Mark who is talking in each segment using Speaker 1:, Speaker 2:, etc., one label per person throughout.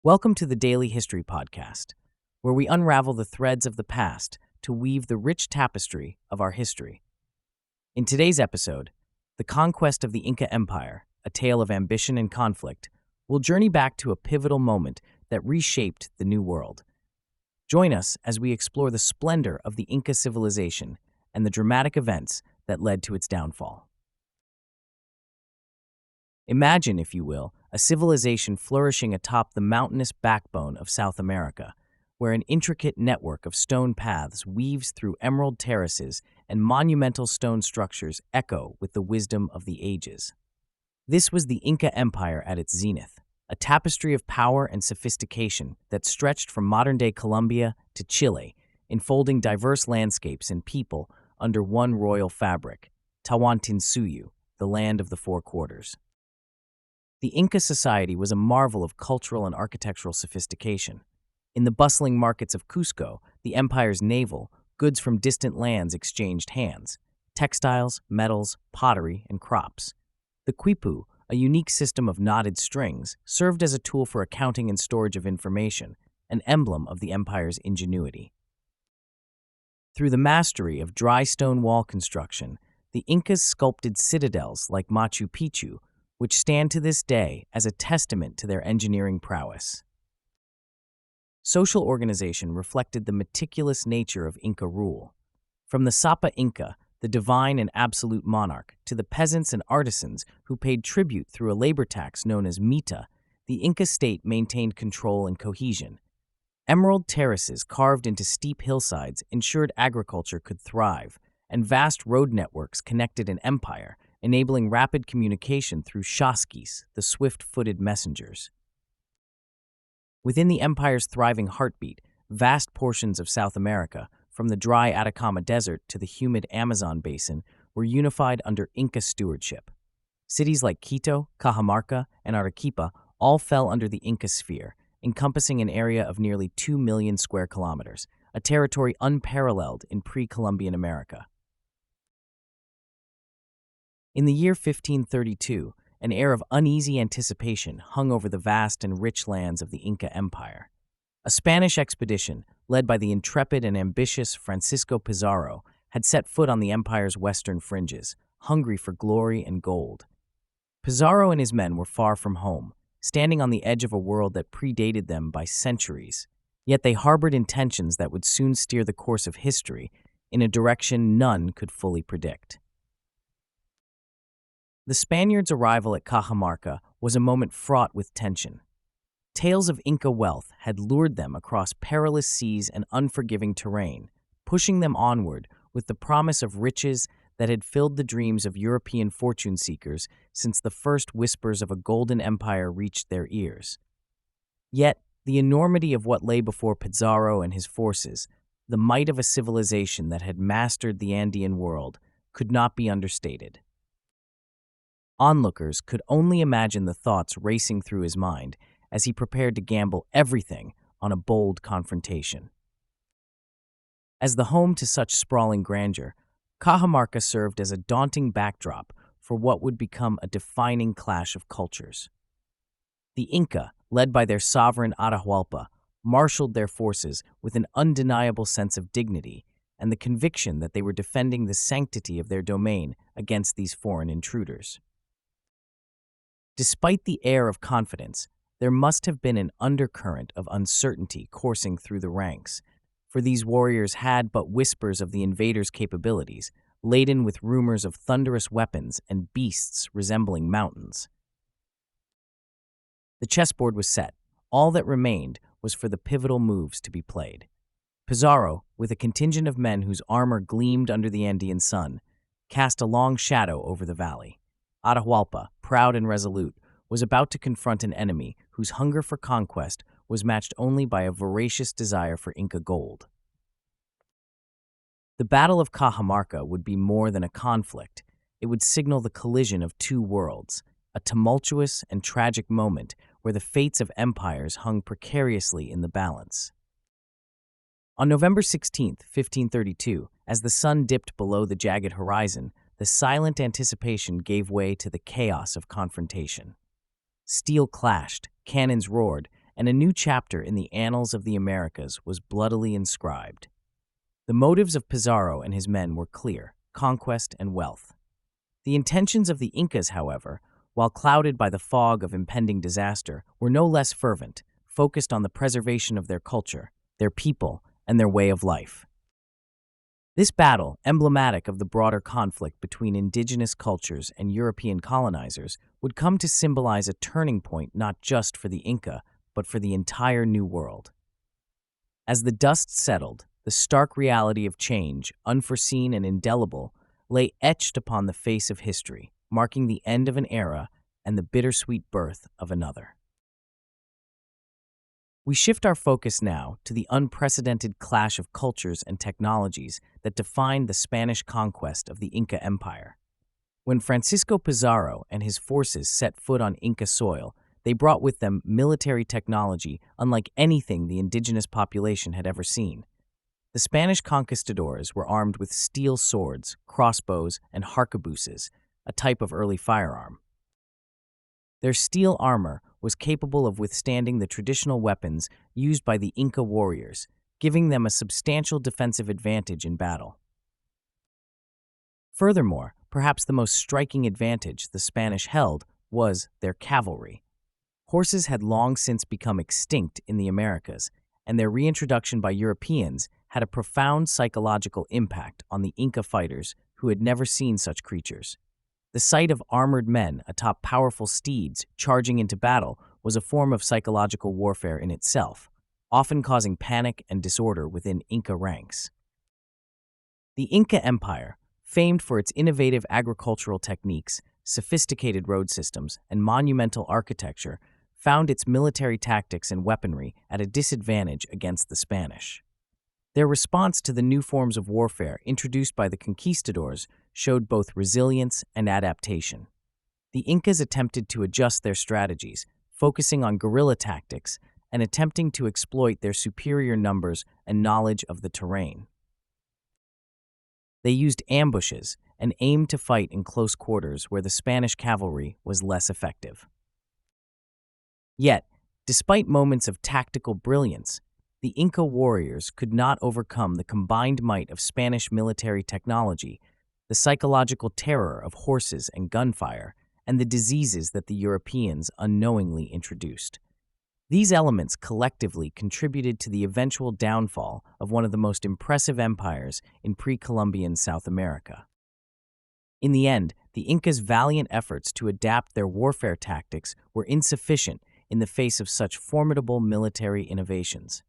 Speaker 1: Welcome to the Daily History Podcast, where we unravel the threads of the past to weave the rich tapestry of our history. In today's episode, The Conquest of the Inca Empire, a tale of ambition and conflict, we'll journey back to a pivotal moment that reshaped the New World. Join us as we explore the splendor of the Inca civilization and the dramatic events that led to its downfall. Imagine, if you will, a civilization flourishing atop the mountainous backbone of South America, where an intricate network of stone paths weaves through emerald terraces and monumental stone structures echo with the wisdom of the ages. This was the Inca Empire at its zenith, a tapestry of power and sophistication that stretched from modern-day Colombia to Chile, enfolding diverse landscapes and people under one royal fabric, Tawantinsuyu, the land of the four quarters. The Inca society was a marvel of cultural and architectural sophistication. In the bustling markets of Cusco, the empire's navel, goods from distant lands exchanged hands: textiles, metals, pottery, and crops. The quipu, a unique system of knotted strings, served as a tool for accounting and storage of information, an emblem of the empire's ingenuity. Through the mastery of dry stone wall construction, the Incas sculpted citadels like Machu Picchu, which stand to this day as a testament to their engineering prowess. Social organization reflected the meticulous nature of Inca rule. From the Sapa Inca, the divine and absolute monarch, to the peasants and artisans who paid tribute through a labor tax known as mita, the Inca state maintained control and cohesion. Emerald terraces carved into steep hillsides ensured agriculture could thrive, and vast road networks connected an empire, enabling rapid communication through shaskis, the swift-footed messengers. Within the empire's thriving heartbeat, vast portions of South America, from the dry Atacama Desert to the humid Amazon basin, were unified under Inca stewardship. Cities like Quito, Cajamarca, and Arequipa all fell under the Inca sphere, encompassing an area of nearly 2 million square kilometers, a territory unparalleled in pre-Columbian America. In the year 1532, an air of uneasy anticipation hung over the vast and rich lands of the Inca Empire. A Spanish expedition, led by the intrepid and ambitious Francisco Pizarro, had set foot on the empire's western fringes, hungry for glory and gold. Pizarro and his men were far from home, standing on the edge of a world that predated them by centuries, yet they harbored intentions that would soon steer the course of history in a direction none could fully predict. The Spaniards' arrival at Cajamarca was a moment fraught with tension. Tales of Inca wealth had lured them across perilous seas and unforgiving terrain, pushing them onward with the promise of riches that had filled the dreams of European fortune seekers since the first whispers of a golden empire reached their ears. Yet, the enormity of what lay before Pizarro and his forces, the might of a civilization that had mastered the Andean world, could not be understated. Onlookers could only imagine the thoughts racing through his mind as he prepared to gamble everything on a bold confrontation. As the home to such sprawling grandeur, Cajamarca served as a daunting backdrop for what would become a defining clash of cultures. The Inca, led by their sovereign Atahualpa, marshaled their forces with an undeniable sense of dignity and the conviction that they were defending the sanctity of their domain against these foreign intruders. Despite the air of confidence, there must have been an undercurrent of uncertainty coursing through the ranks, for these warriors had but whispers of the invaders' capabilities, laden with rumors of thunderous weapons and beasts resembling mountains. The chessboard was set. All that remained was for the pivotal moves to be played. Pizarro, with a contingent of men whose armor gleamed under the Andean sun, cast a long shadow over the valley. Atahualpa, proud and resolute, was about to confront an enemy whose hunger for conquest was matched only by a voracious desire for Inca gold. The Battle of Cajamarca would be more than a conflict. It would signal the collision of two worlds, a tumultuous and tragic moment where the fates of empires hung precariously in the balance. On November 16, 1532, as the sun dipped below the jagged horizon, the silent anticipation gave way to the chaos of confrontation. Steel clashed, cannons roared, and a new chapter in the annals of the Americas was bloodily inscribed. The motives of Pizarro and his men were clear: conquest and wealth. The intentions of the Incas, however, while clouded by the fog of impending disaster, were no less fervent, focused on the preservation of their culture, their people, and their way of life. This battle, emblematic of the broader conflict between indigenous cultures and European colonizers, would come to symbolize a turning point not just for the Inca, but for the entire New World. As the dust settled, the stark reality of change, unforeseen and indelible, lay etched upon the face of history, marking the end of an era and the bittersweet birth of another. We shift our focus now to the unprecedented clash of cultures and technologies that defined the Spanish conquest of the Inca Empire. When Francisco Pizarro and his forces set foot on Inca soil, they brought with them military technology unlike anything the indigenous population had ever seen. The Spanish conquistadors were armed with steel swords, crossbows, and harquebuses, a type of early firearm. Their steel armor was capable of withstanding the traditional weapons used by the Inca warriors, giving them a substantial defensive advantage in battle. Furthermore, perhaps the most striking advantage the Spanish held was their cavalry. Horses had long since become extinct in the Americas, and their reintroduction by Europeans had a profound psychological impact on the Inca fighters who had never seen such creatures. The sight of armored men atop powerful steeds charging into battle was a form of psychological warfare in itself, often causing panic and disorder within Inca ranks. The Inca Empire, famed for its innovative agricultural techniques, sophisticated road systems, and monumental architecture, found its military tactics and weaponry at a disadvantage against the Spanish. Their response to the new forms of warfare introduced by the conquistadors showed both resilience and adaptation. The Incas attempted to adjust their strategies, focusing on guerrilla tactics and attempting to exploit their superior numbers and knowledge of the terrain. They used ambushes and aimed to fight in close quarters where the Spanish cavalry was less effective. Yet, despite moments of tactical brilliance, the Inca warriors could not overcome the combined might of Spanish military technology, the psychological terror of horses and gunfire, and the diseases that the Europeans unknowingly introduced. These elements collectively contributed to the eventual downfall of one of the most impressive empires in pre-Columbian South America. In the end, the Incas' valiant efforts to adapt their warfare tactics were insufficient in the face of such formidable military innovations.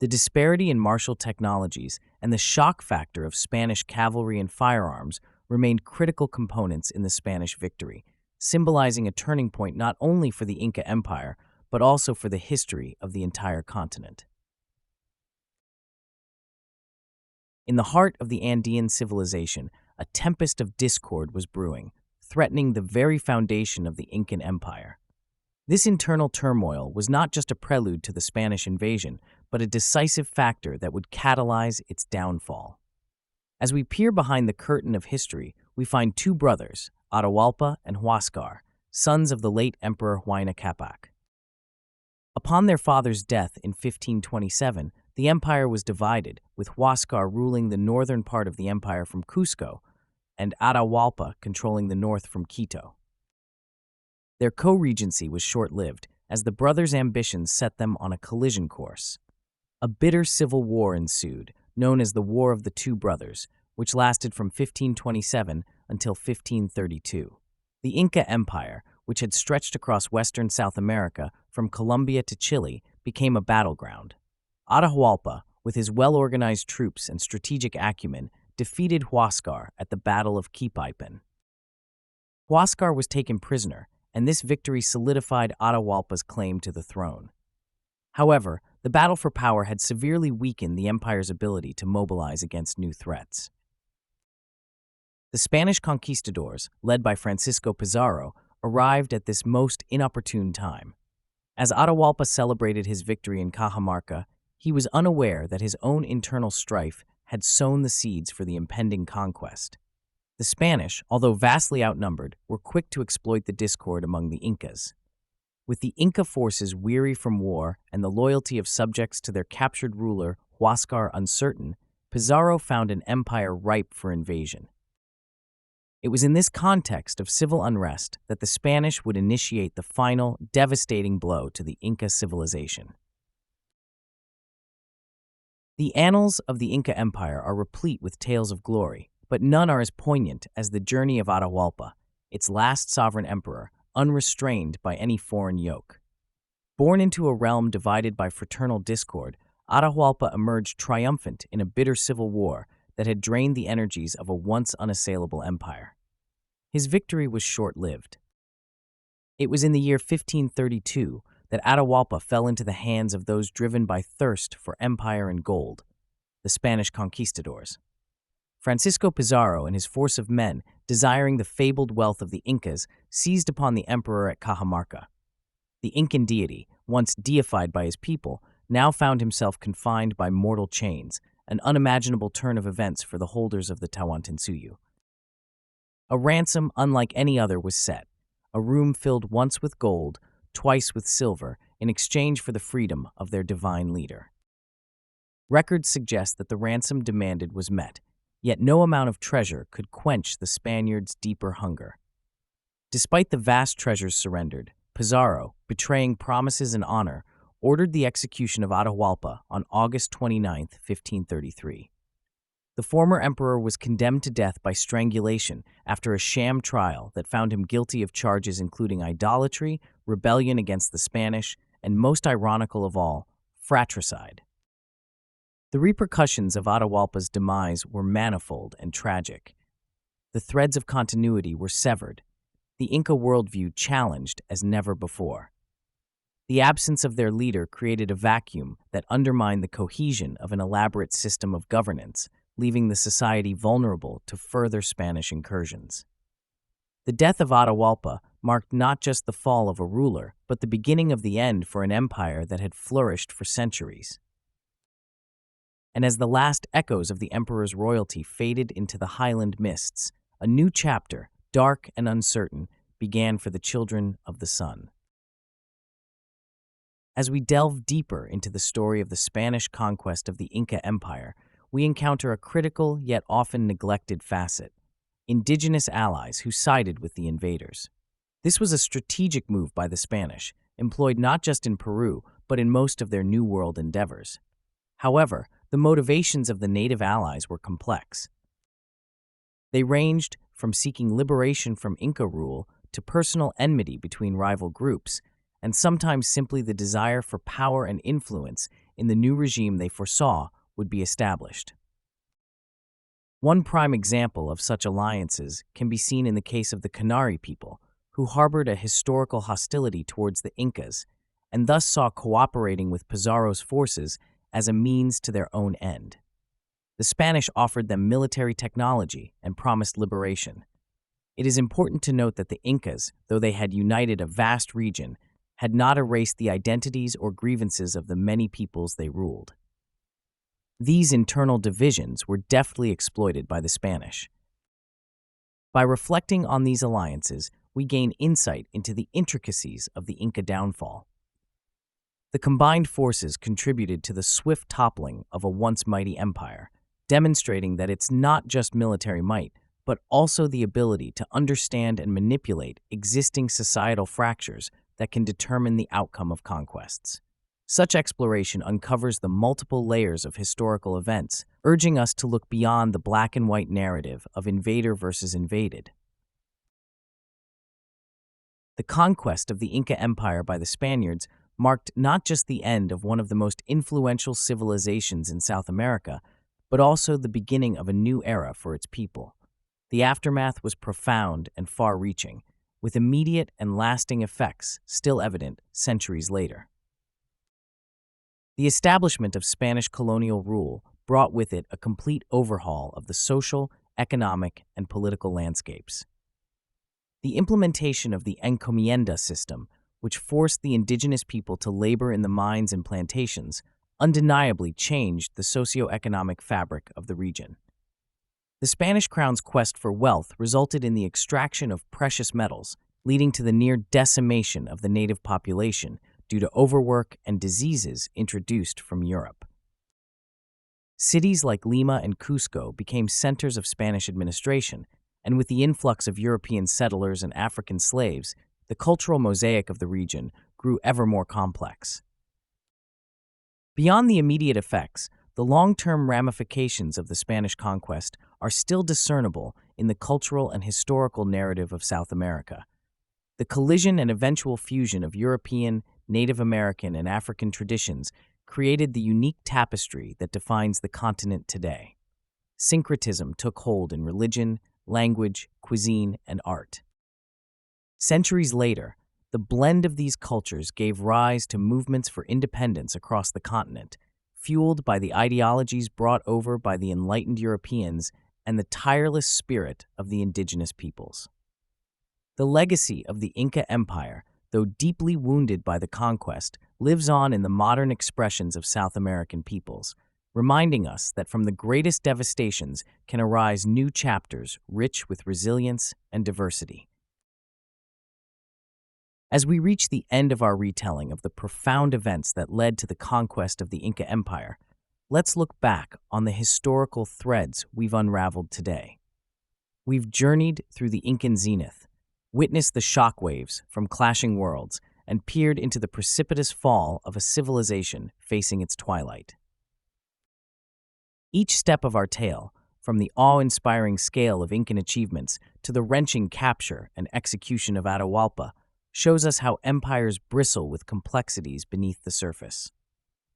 Speaker 1: The disparity in martial technologies and the shock factor of Spanish cavalry and firearms remained critical components in the Spanish victory, symbolizing a turning point not only for the Inca Empire, but also for the history of the entire continent. In the heart of the Andean civilization, a tempest of discord was brewing, threatening the very foundation of the Incan Empire. This internal turmoil was not just a prelude to the Spanish invasion, but a decisive factor that would catalyze its downfall. As we peer behind the curtain of history, we find two brothers, Atahualpa and Huascar, sons of the late Emperor Huayna Capac. Upon their father's death in 1527, the empire was divided, with Huascar ruling the northern part of the empire from Cusco and Atahualpa controlling the north from Quito. Their co-regency was short-lived, as the brothers' ambitions set them on a collision course. A bitter civil war ensued, known as the War of the Two Brothers, which lasted from 1527 until 1532. The Inca Empire, which had stretched across western South America from Colombia to Chile, became a battleground. Atahualpa, with his well-organized troops and strategic acumen, defeated Huascar at the Battle of Quipaipan. Huascar was taken prisoner, and this victory solidified Atahualpa's claim to the throne. However, the battle for power had severely weakened the empire's ability to mobilize against new threats. The Spanish conquistadors, led by Francisco Pizarro, arrived at this most inopportune time. As Atahualpa celebrated his victory in Cajamarca, he was unaware that his own internal strife had sown the seeds for the impending conquest. The Spanish, although vastly outnumbered, were quick to exploit the discord among the Incas. With the Inca forces weary from war and the loyalty of subjects to their captured ruler, Huáscar, uncertain, Pizarro found an empire ripe for invasion. It was in this context of civil unrest that the Spanish would initiate the final, devastating blow to the Inca civilization. The annals of the Inca Empire are replete with tales of glory, but none are as poignant as the journey of Atahualpa, its last sovereign emperor, unrestrained by any foreign yoke. Born into a realm divided by fraternal discord, Atahualpa emerged triumphant in a bitter civil war that had drained the energies of a once unassailable empire. His victory was short-lived. It was in the year 1532 that Atahualpa fell into the hands of those driven by thirst for empire and gold, the Spanish conquistadors. Francisco Pizarro and his force of men, desiring the fabled wealth of the Incas, seized upon the emperor at Cajamarca. The Incan deity, once deified by his people, now found himself confined by mortal chains, an unimaginable turn of events for the holders of the Tawantinsuyu. A ransom unlike any other was set, a room filled once with gold, twice with silver, in exchange for the freedom of their divine leader. Records suggest that the ransom demanded was met, yet no amount of treasure could quench the Spaniards' deeper hunger. Despite the vast treasures surrendered, Pizarro, betraying promises and honor, ordered the execution of Atahualpa on August 29, 1533. The former emperor was condemned to death by strangulation after a sham trial that found him guilty of charges including idolatry, rebellion against the Spanish, and most ironical of all, fratricide. The repercussions of Atahualpa's demise were manifold and tragic. The threads of continuity were severed, the Inca worldview challenged as never before. The absence of their leader created a vacuum that undermined the cohesion of an elaborate system of governance, leaving the society vulnerable to further Spanish incursions. The death of Atahualpa marked not just the fall of a ruler, but the beginning of the end for an empire that had flourished for centuries. And as the last echoes of the emperor's royalty faded into the highland mists, a new chapter, dark and uncertain, began for the children of the sun. As we delve deeper into the story of the Spanish conquest of the Inca Empire, we encounter a critical yet often neglected facet: indigenous allies who sided with the invaders. This was a strategic move by the Spanish, employed not just in Peru, but in most of their New World endeavors. However, the motivations of the native allies were complex. They ranged from seeking liberation from Inca rule to personal enmity between rival groups, and sometimes simply the desire for power and influence in the new regime they foresaw would be established. One prime example of such alliances can be seen in the case of the Canary people, who harbored a historical hostility towards the Incas, and thus saw cooperating with Pizarro's forces as a means to their own end. The Spanish offered them military technology and promised liberation. It is important to note that the Incas, though they had united a vast region, had not erased the identities or grievances of the many peoples they ruled. These internal divisions were deftly exploited by the Spanish. By reflecting on these alliances, we gain insight into the intricacies of the Inca downfall. The combined forces contributed to the swift toppling of a once mighty empire, demonstrating that it's not just military might, but also the ability to understand and manipulate existing societal fractures that can determine the outcome of conquests. Such exploration uncovers the multiple layers of historical events, urging us to look beyond the black and white narrative of invader versus invaded. The conquest of the Inca Empire by the Spaniards marked not just the end of one of the most influential civilizations in South America, but also the beginning of a new era for its people. The aftermath was profound and far-reaching, with immediate and lasting effects still evident centuries later. The establishment of Spanish colonial rule brought with it a complete overhaul of the social, economic, and political landscapes. The implementation of the encomienda system, which forced the indigenous people to labor in the mines and plantations, undeniably changed the socio-economic fabric of the region. The Spanish crown's quest for wealth resulted in the extraction of precious metals, leading to the near decimation of the native population due to overwork and diseases introduced from Europe. Cities like Lima and Cusco became centers of Spanish administration, and with the influx of European settlers and African slaves, the cultural mosaic of the region grew ever more complex. Beyond the immediate effects, the long-term ramifications of the Spanish conquest are still discernible in the cultural and historical narrative of South America. The collision and eventual fusion of European, Native American, and African traditions created the unique tapestry that defines the continent today. Syncretism took hold in religion, language, cuisine, and art. Centuries later, the blend of these cultures gave rise to movements for independence across the continent, fueled by the ideologies brought over by the enlightened Europeans and the tireless spirit of the indigenous peoples. The legacy of the Inca Empire, though deeply wounded by the conquest, lives on in the modern expressions of South American peoples, reminding us that from the greatest devastations can arise new chapters rich with resilience and diversity. As we reach the end of our retelling of the profound events that led to the conquest of the Inca Empire, let's look back on the historical threads we've unraveled today. We've journeyed through the Incan zenith, witnessed the shockwaves from clashing worlds, and peered into the precipitous fall of a civilization facing its twilight. Each step of our tale, from the awe-inspiring scale of Incan achievements to the wrenching capture and execution of Atahualpa, shows us how empires bristle with complexities beneath the surface.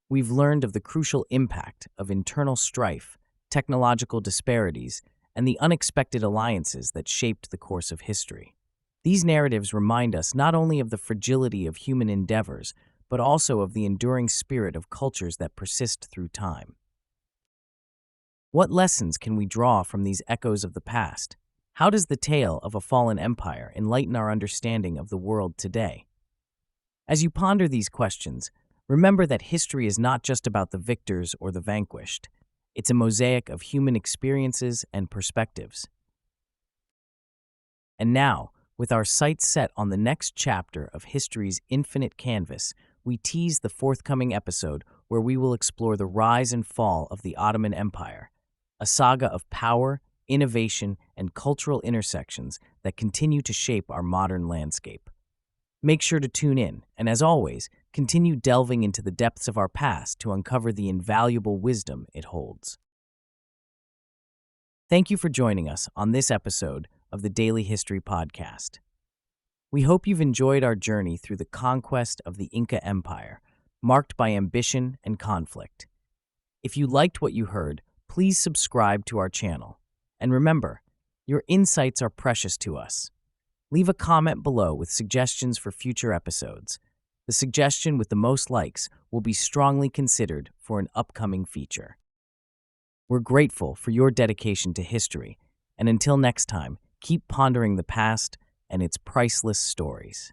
Speaker 1: We've learned of the crucial impact of internal strife, technological disparities, and the unexpected alliances that shaped the course of history. These narratives remind us not only of the fragility of human endeavors, but also of the enduring spirit of cultures that persist through time. What lessons can we draw from these echoes of the past? How does the tale of a fallen empire enlighten our understanding of the world today? As you ponder these questions, remember that history is not just about the victors or the vanquished. It's a mosaic of human experiences and perspectives. And now, with our sights set on the next chapter of history's infinite canvas, we tease the forthcoming episode where we will explore the rise and fall of the Ottoman Empire, a saga of power, innovation, and cultural intersections that continue to shape our modern landscape. Make sure to tune in, and as always, continue delving into the depths of our past to uncover the invaluable wisdom it holds. Thank you for joining us on this episode of the Daily History Podcast. We hope you've enjoyed our journey through the conquest of the Inca Empire, marked by ambition and conflict. If you liked what you heard, please subscribe to our channel. And remember, your insights are precious to us. Leave a comment below with suggestions for future episodes. The suggestion with the most likes will be strongly considered for an upcoming feature. We're grateful for your dedication to history, and until next time, keep pondering the past and its priceless stories.